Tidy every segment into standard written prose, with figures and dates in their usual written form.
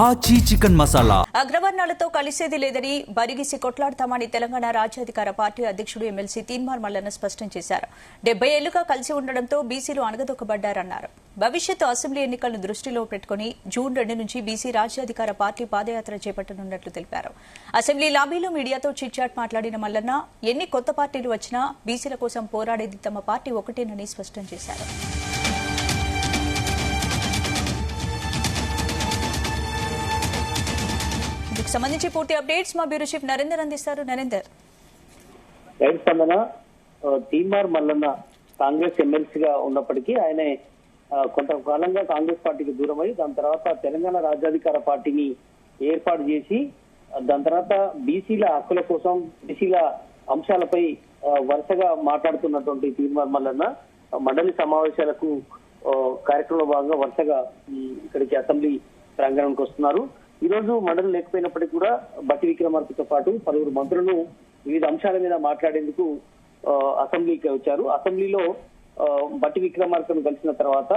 ఆచి చికెన్ మసాలా అగ్రవర్ణాలతో కలిసేది లేదని బరిగిసి కొట్లాడతామని తెలంగాణ రాజ్యాధికార పార్టీ అధ్యక్షుడు ఎమ్మెల్సీ తీన్మార్ మల్లన్న స్పష్టం చేశారు. 70 ఏళ్లుగా కలిసి ఉండడంతో బీసీలు అణగదొక్కబడ్డారన్నారు. భవిష్యత్తు అసెంబ్లీ ఎన్నికలను దృష్టిలో పెట్టుకుని జూన్ 2 నుంచి బీసీ రాజ్యాధికార పార్టీ పాదయాత్ర చేపట్టనున్నట్లు తెలిపారు. అసెంబ్లీ లాబీలో మీడియాతో చిట్చాట్ మాట్లాడిన మల్లన్న ఎన్ని కొత్త పార్టీలు వచ్చినా బీసీల కోసం పోరాడేది తమ పార్టీ ఒకటేనని స్పష్టం చేశారు. సంబంధించి పూర్తి అప్డేట్స్ మా బ్యూరో చీఫ్ నరేందర్ అందిస్తారు. నరేందర్, తీన్మార్ మల్లన్న కాంగ్రెస్ ఎమ్మెల్సీగా ఉన్నప్పటికీ ఆయన కొంతకాలంగా కాంగ్రెస్ పార్టీకి దూరమై దాని తర్వాత తెలంగాణ రాజ్యాధికార పార్టీని ఏర్పాటు చేసి దాని తర్వాత బీసీల హక్కుల కోసం బీసీల అంశాలపై వరుసగా మాట్లాడుతున్నటువంటి తీన్మార్ మల్లన్న మండలి సమావేశాలకు కార్యక్రమంలో భాగంగా వరుసగా ఇక్కడికి అసెంబ్లీ ప్రాంగణానికి వస్తున్నారు. ఈ రోజు మండలి లేకపోయినప్పటికీ కూడా బట్టి విక్రమార్కతో పాటు పలువురు మంత్రులను వివిధ అంశాల మీద మాట్లాడేందుకు అసెంబ్లీకి వచ్చారు. అసెంబ్లీలో బట్టి విక్రమార్కను కలిసిన తర్వాత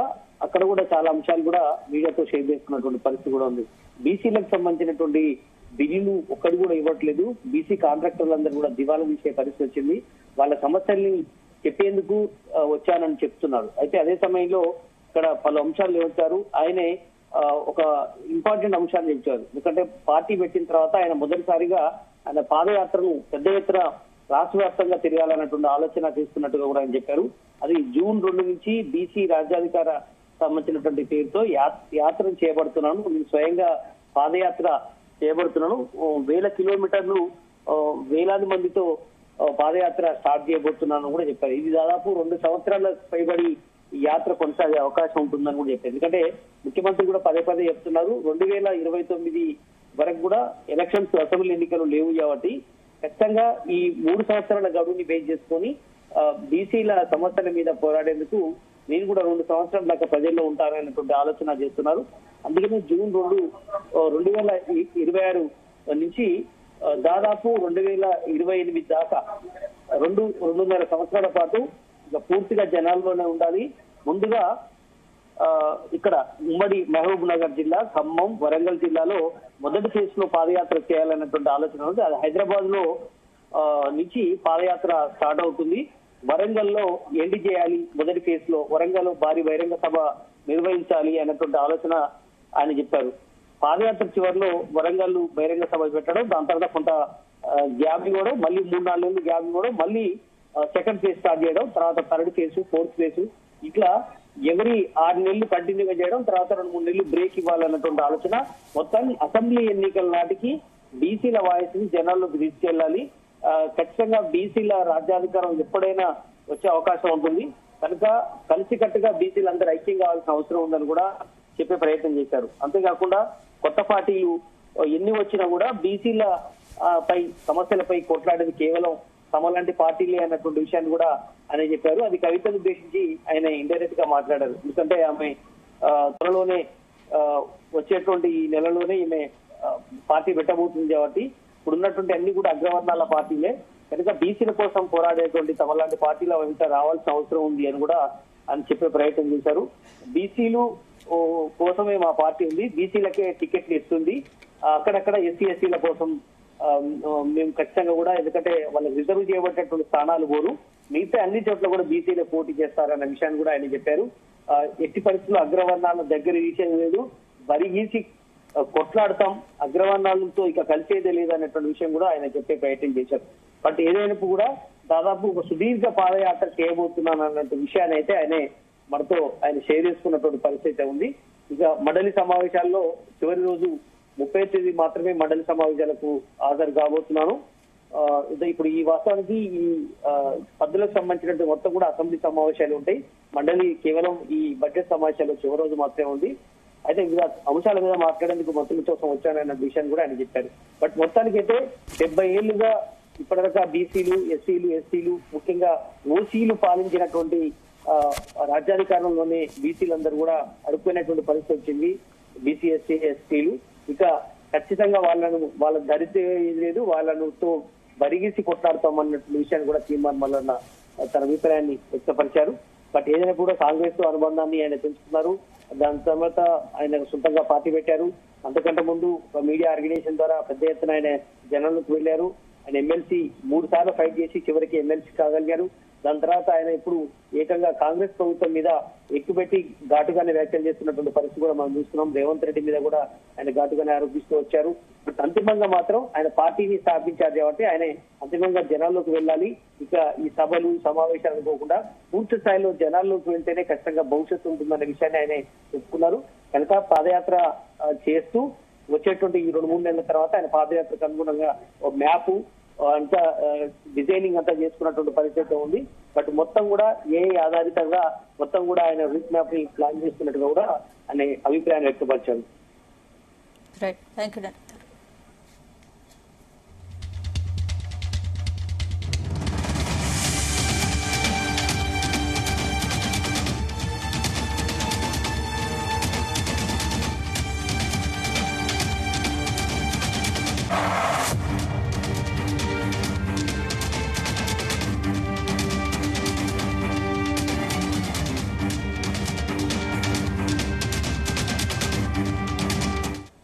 అక్కడ కూడా చాలా అంశాలు కూడా మీడియాతో షేర్ చేసుకున్నటువంటి పరిస్థితి కూడా ఉంది. బీసీలకు సంబంధించినటువంటి బిల్లులు ఒక్కటి కూడా ఇవ్వట్లేదు. బీసీ కాంట్రాక్టర్లందరూ కూడా దివాలా తీసే పరిస్థితి వచ్చింది. వాళ్ళ సమస్యల్ని చెప్పేందుకు వచ్చానని చెప్తున్నారు. అయితే అదే సమయంలో ఇక్కడ పలు అంశాలు వచ్చారు. ఆయనే ఒక ఇంపార్టెంట్ అంశాన్ని చెప్పారు. ఎందుకంటే పార్టీ పెట్టిన తర్వాత ఆయన మొదటిసారిగా ఆయన పాదయాత్రను పెద్ద ఎత్తున రాష్ట్ర వ్యాప్తంగా తిరగాలన్నటువంటి ఆలోచన చేస్తున్నట్టుగా కూడా ఆయన చెప్పారు. అది జూన్ 2 నుంచి బీసీ రాజ్యాధికార సంబంధించినటువంటి పేరుతో యాత్రను చేయబడుతున్నాను, నేను స్వయంగా పాదయాత్ర చేయబడుతున్నాను, 1000 కిలోమీటర్లు వేలాది మందితో పాదయాత్ర స్టార్ట్ చేయబోతున్నాను కూడా చెప్పారు. ఇది దాదాపు 2 సంవత్సరాల పైబడి ఈ యాత్ర కొనసాగే అవకాశం ఉంటుందని కూడా చెప్పారు. ఎందుకంటే ముఖ్యమంత్రి కూడా పదే చెప్తున్నారు, 2029 వరకు కూడా ఎలక్షన్స్ అసెంబ్లీ ఎన్నికలు లేవు కాబట్టి ఖచ్చితంగా ఈ 3 సంవత్సరాల గడువుని బేస్ చేసుకొని బీసీల సమస్యల మీద పోరాడేందుకు నేను కూడా 2 సంవత్సరాల దాకా ప్రజల్లో ఉంటాననేటువంటి ఆలోచన చేస్తున్నారు. అందుకని జూన్ 2, 2026 నుంచి దాదాపు 2028 దాకా 2.5 సంవత్సరాల పాటు పూర్తిగా జనాల్లోనే ఉండాలి. ముందుగా ఇక్కడ ఉమ్మడి మహబూబ్ నగర్ జిల్లా, ఖమ్మం, వరంగల్ జిల్లాలో మొదటి ఫేజ్ లో పాదయాత్ర చేయాలన్నటువంటి ఆలోచన ఉంది. అది హైదరాబాద్ లో నుంచి పాదయాత్ర స్టార్ట్ అవుతుంది. వరంగల్ లో ఎండ్ చేయాలి. మొదటి ఫేజ్ లో వరంగల్ భారీ బహిరంగ సభ నిర్వహించాలి అన్నటువంటి ఆలోచన ఆయన చెప్పారు. పాదయాత్ర చివరిలో వరంగల్ బహిరంగ సభ పెట్టడం, దాని తర్వాత కొంత గ్యాప్ ఇవ్వడం, మళ్ళీ 3-4 నెలలు గ్యాప్ ఇవ్వడం, మళ్ళీ సెకండ్ ఫేజ్ స్టార్ట్ చేయడం, తర్వాత థర్డ్ ఫేజ్, ఫోర్త్ ఫేజ్, ఇట్లా ఎవరి 6 నెలలు కంటిన్యూగా చేయడం, తర్వాత 2-3 నెలలు బ్రేక్ ఇవ్వాలన్నటువంటి ఆలోచన. మొత్తాన్ని అసెంబ్లీ ఎన్నికల నాటికి బీసీల వాయిస్ ని జనాల్లోకి తీసుకెళ్లాలి. ఖచ్చితంగా బీసీల రాజ్యాధికారం ఎప్పుడైనా వచ్చే అవకాశం ఉంటుంది కనుక కలిసికట్టుగా బీసీలందరూ ఐక్యం కావాల్సిన అవసరం ఉందని కూడా చెప్పే ప్రయత్నం చేశారు. అంతేకాకుండా కొత్త పార్టీలు ఎన్ని వచ్చినా కూడా బీసీల పై సమస్యలపై కొట్లాడేది కేవలం తమలాంటి పార్టీలే అన్నటువంటి విషయాన్ని కూడా ఆయన చెప్పారు. అది కవితను ఉద్దేశించి ఆయన ఇండైరెక్ట్ గా మాట్లాడారు. ఎందుకంటే ఆమె త్వరలోనే వచ్చేటువంటి ఈ నెలలోనే ఈమె పార్టీ పెట్టబోతుంది కాబట్టి ఇప్పుడు ఉన్నటువంటి అన్ని కూడా అగ్రవర్ణాల పార్టీలే కనుక బీసీల కోసం పోరాడేటువంటి తమలాంటి పార్టీల వెంట రావాల్సిన అవసరం ఉంది అని కూడా ఆయన చెప్పే ప్రయత్నం చేశారు. బీసీలు కోసమే మా పార్టీ ఉంది, బీసీలకే టికెట్లు ఇస్తుంది, అక్కడక్కడ ఎస్సీ ఎస్సీల కోసం మేము ఖచ్చితంగా కూడా, ఎందుకంటే వాళ్ళకి రిజర్వ్ చేయబడినటువంటి స్థానాలు పోరు, మిగతా అన్ని చోట్ల కూడా బీసీలే పోటీ చేస్తారన్న విషయాన్ని కూడా ఆయన చెప్పారు. ఎట్టి పరిస్థితుల్లో అగ్రవర్ణాల దగ్గర విషయం లేదు, బరిగీసి కొట్లాడతాం, అగ్రవర్ణాలతో ఇక కలిసేదే లేదు అనేటువంటి విషయం కూడా ఆయన చెప్పే ప్రయత్నం చేశారు. బట్ ఏదైనప్పుడు కూడా దాదాపు ఒక సుదీర్ఘ పాదయాత్ర చేయబోతున్నాను అన్నట్టు విషయాన్ని అయితే మనతో ఆయన షేర్ చేసుకున్నటువంటి పరిస్థితి ఉంది. ఇక మండలి సమావేశాల్లో చివరి రోజు 30వ తేదీ మాత్రమే మండలి సమావేశాలకు హాజరు కాబోతున్నాను. ఇప్పుడు ఈ వాస్తవానికి ఈ పద్ధతులకు సంబంధించినట్టు మొత్తం కూడా అసెంబ్లీ సమావేశాలు ఉంటాయి. మండలి కేవలం ఈ బడ్జెట్ సమావేశాలు చివరి రోజు మాత్రమే ఉంది. అయితే వివిధ అంశాల మీద మాట్లాడేందుకు మంత్రుల కోసం వచ్చానన్న విషయాన్ని కూడా ఆయన చెప్పారు. బట్ మొత్తానికైతే 70 ఏళ్లుగా ఇప్పటిదాకా బీసీలు, ఎస్సీలు, ఎస్టీలు, ముఖ్యంగా ఓసీలు పాలించినటువంటి రాజ్యాధికారంలోనే బీసీలందరూ కూడా అడుక్కునేటువంటి పరిస్థితి వచ్చింది. బీసీ, ఎస్సీ, ఎస్టీలు ఇక ఖచ్చితంగా వాళ్ళ దరిద్ర లేదు, వాళ్ళతో బరిగీసి కొట్లాడతామన్నటువంటి విషయాన్ని కూడా తీన్మార్ మల్లన్న తన అభిప్రాయాన్ని వ్యక్తపరిచారు. బట్ ఏదైనా కూడా కాంగ్రెస్ తో అనుబంధాన్ని ఆయన పెంచుకున్నారు. దాని తర్వాత ఆయన సొంతంగా పార్టీ పెట్టారు. అంతకంటే ముందు మీడియా ఆర్గనైజేషన్ ద్వారా పెద్ద ఎత్తున ఆయన జనాలకు వెళ్లారు. ఆయన ఎమ్మెల్సీ 3 సార్లు ఫైట్ చేసి చివరికి ఎమ్మెల్సీ కాగలిగారు. దాని తర్వాత ఆయన ఇప్పుడు ఏకంగా కాంగ్రెస్ ప్రభుత్వం మీద ఎక్కుపెట్టి ఘాటుగానే వ్యాఖ్యలు చేస్తున్నటువంటి పరిస్థితి కూడా మనం చూస్తున్నాం. రేవంత్ రెడ్డి మీద కూడా ఆయన ఘాటుగానే ఆరోపిస్తూ వచ్చారు. బట్ అంతిమంగా మాత్రం ఆయన పార్టీని స్థాపించారు కాబట్టి ఆయన అంతిమంగా జనాల్లోకి వెళ్ళాలి. ఇక ఈ సభలు సమావేశాలు అనుకోకుండా పూర్తి స్థాయిలో జనాల్లోకి వెళ్తేనే ఖచ్చితంగా భవిష్యత్తు ఉంటుందనే విషయాన్ని ఆయన చెప్పుకున్నారు. కనుక పాదయాత్ర చేస్తూ వచ్చేటువంటి ఈ 2-3 నెలల తర్వాత ఆయన పాదయాత్రకు అనుగుణంగా మ్యాప్ అంతా డిజైనింగ్ అంతా చేసుకున్నటువంటి పరిస్థితి ఉంది. బట్ మొత్తం కూడా ఆధారితంగా మొత్తం కూడా ఆయన రూట్ మ్యాప్ ని ప్లాన్ చేస్తున్నట్టుగా కూడా ఆయన అభిప్రాయాన్ని వ్యక్తపరిచారు. Right, thank you.